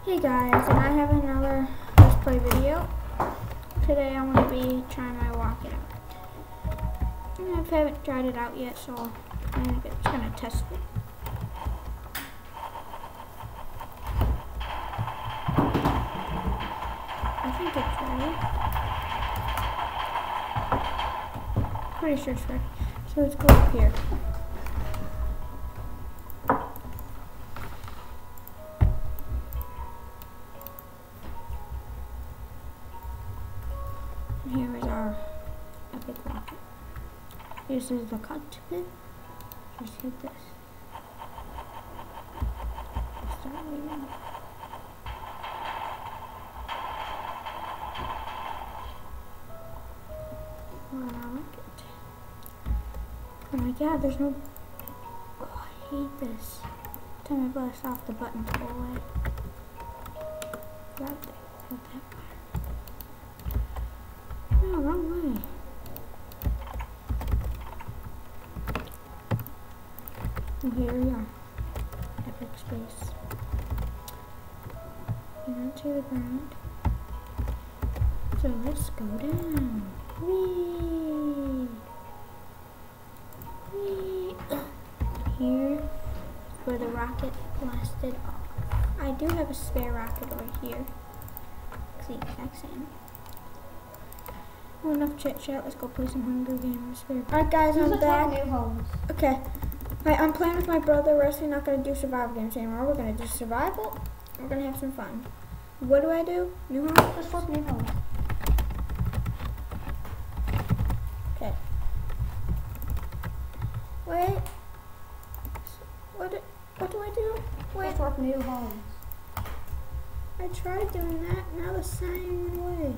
Hey guys, and I have another Let's Play video. Today I'm going to be trying my rocket out. I haven't tried it out yet, so I'm just going to test it. I think it's ready. Pretty sure it's ready. So let's go up here. Here is our epic rocket. This is the cockpit. Just hit this. Start waiting. Well, I like it. Oh my god, there's no... Oh, I hate this. Time I blast off the button to go away. Grab that. Hold that fire. No, wrong way. And here we are. Epic space. Into the ground. So let's go down. Whee! Whee! Here where the rocket blasted off. I do have a spare rocket over here. It's the exact same. Well, enough chit chat. Let's go play some Hunger Games. Alright guys, I'm back. Okay. I'm playing with my brother. We're actually not going to do survival games anymore. We're going to do survival. We're going to have some fun. What do I do? New home? Let's flip new homes. Okay. Wait. What do I do? Wait. Let's work new homes. I tried doing that. Now the sign went away.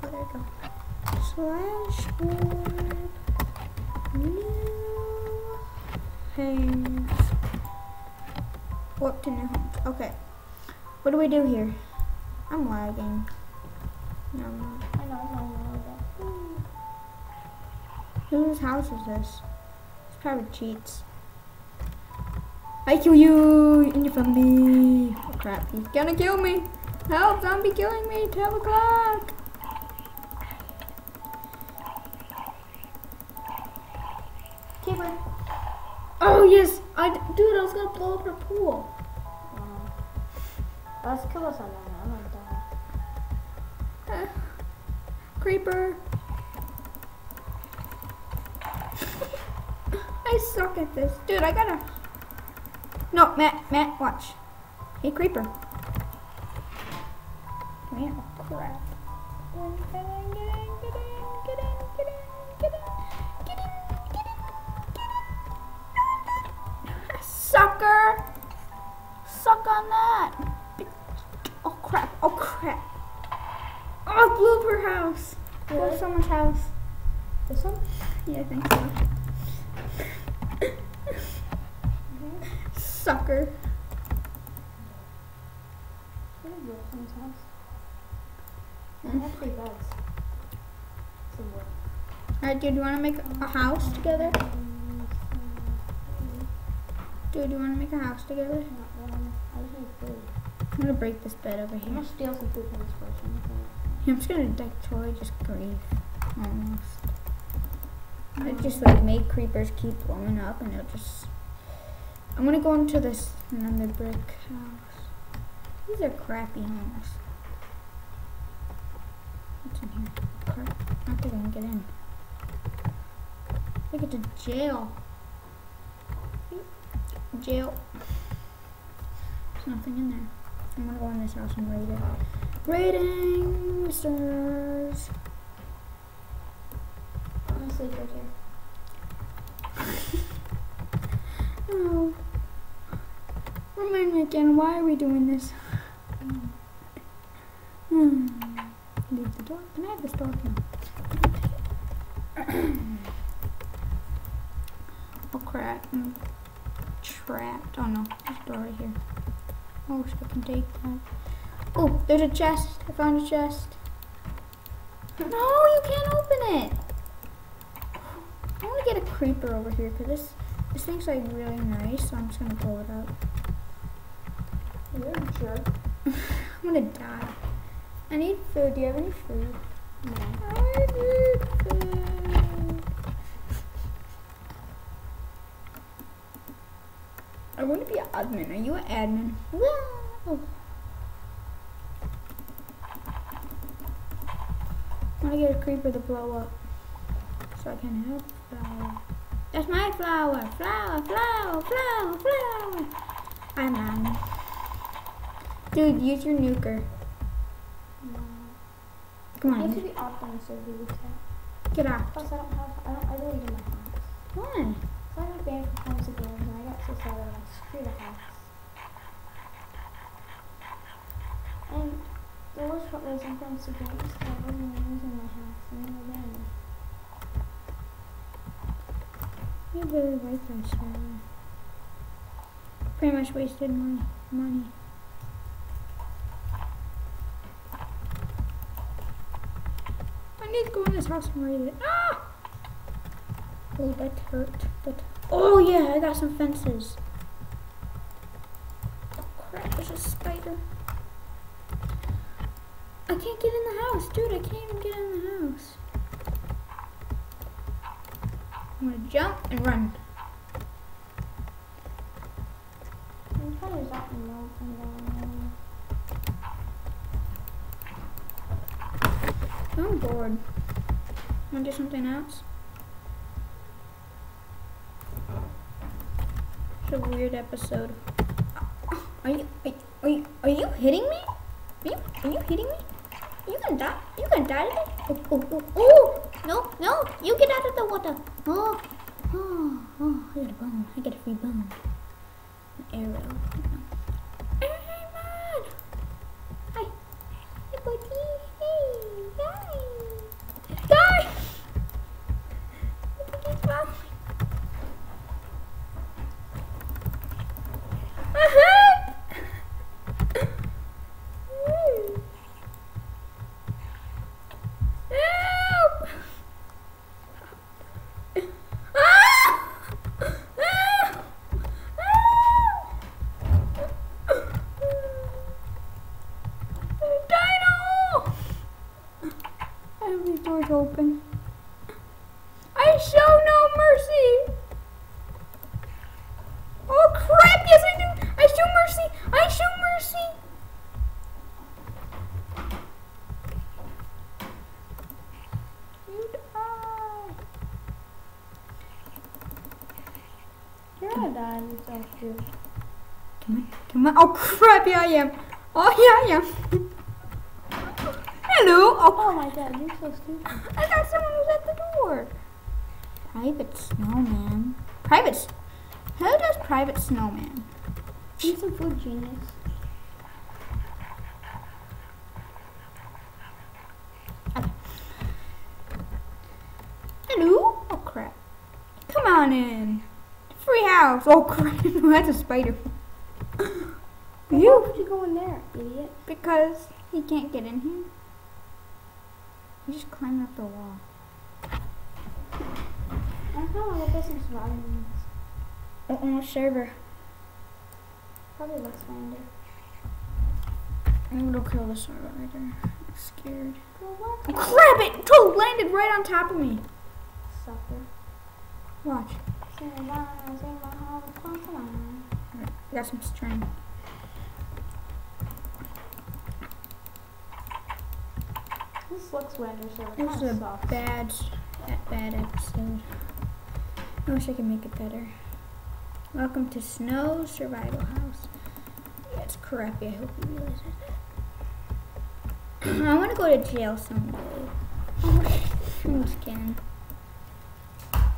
Oh, there we go. Slash word new homes. Warp to new homes. Okay. What do we do here? I'm lagging. No, I'm not. I know that. Whose house is this? It's probably cheats. I kill you and your family. Oh crap, he's gonna kill me. Help, zombie killing me. 12 o'clock. Keeper. Oh yes, dude, I was gonna blow up her pool. Let's kill us on that. I'm gonna die. Creeper. I suck at this, dude. I gotta. No, Matt, watch. Hey, creeper. Come here. Oh crap. Get in. Sucker! Suck on that! Oh crap! Oh crap! Oh, I blew up her house! Blew up someone's house. This one? Yeah, I think so. Sucker. I have 3 beds. Somewhere. Alright, dude, do you want to make a house together? Dude, do you want to make a house together? I just need food. I'm gonna break this bed over I'm here. gonna steal some food from this person. I'm just gonna totally just grief. Almost. I just like make creepers keep blowing up and it'll just... I'm gonna go into this another brick house. These are crappy homes. What's in here? Crap. I don't think I can get in. I get to jail. Jail. There's nothing in there. I'm gonna go in this house and raid it. Raiding stars. I'm gonna sleep right here. Oh. Remind me again, why are we doing this? Leave the door. Can I have this door? No. Oh crap. I'm trapped. Oh no, there's a door right here. Oh, so I can take that. Oh, there's a chest. I found a chest. No, you can't open it. I want to get a creeper over here because this thing's like really nice, so I'm just gonna pull it out. You're a jerk. I'm gonna die. I need food. Do you have any food? No. I need food. I want to be an admin. Are you an admin? Wow. I want to get a creeper to blow up so I can have flour. That's my flower. Flower, flower, flower, flower. I'm on. Dude, use your nuker. No. Come I on. need to be optimist so we can. Get out. Plus, I really do my house. Why? So I got banned from Homes Games and I got so sad that I'm like, screw the house. And the worst part was in Homes Games, I wasn't using my house and they were banned. You really like that server. Pretty much wasted my money. I need to go in this house and raid it. Ah! Oh, that hurt. Oh yeah, I got some fences. Oh crap, there's a spider. I can't get in the house, dude. I can't even get in the house. I'm gonna jump and run. I'm trying to zap and melt and down. I'm bored. Wanna do something else? It's a weird episode. Are you hitting me? Are you hitting me? You can die. You can die today. Oh! No! You get out of the water. Oh! I got a bone. I got a free bone. An arrow. Hey, man! Hi, buddy. Hey, hi. Die! He's following. Help! Dino! I have these doors open. I show no mercy! Oh crap, yes I do! I show mercy! I show mercy! You die! You're gonna die yourself too. Come on. Oh crap, yeah I am. Oh yeah I am. Hello! Oh my god, you're so stupid. I thought someone was at the door. Private snowman. Who does private snowman? Need some food, genius. Okay. Hello? Oh crap. Come on in. Free house. Oh crap, that's a spider. Why would you go in there, idiot? Because he can't get in here. He just climbed up the wall. I don't know what this is surviving. Oh, server. Probably looks finder. I'm gonna kill the server right there. I'm scared. Go what? Oh crap, it totally landed right on top of me. Sucker. Watch. Sing my heart, Alright, I got some string. This looks random, so it This kind is of a sucks. bad episode. I wish I could make it better. Welcome to Snow Survival House. Yeah, it's crappy. I hope you realize that. I want to go to jail someday. I'm just kidding.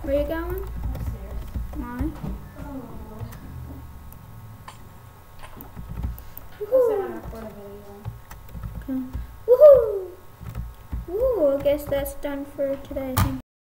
Where you going? Upstairs. Why? Okay. Woohoo! Woo! I guess that's done for today. I think.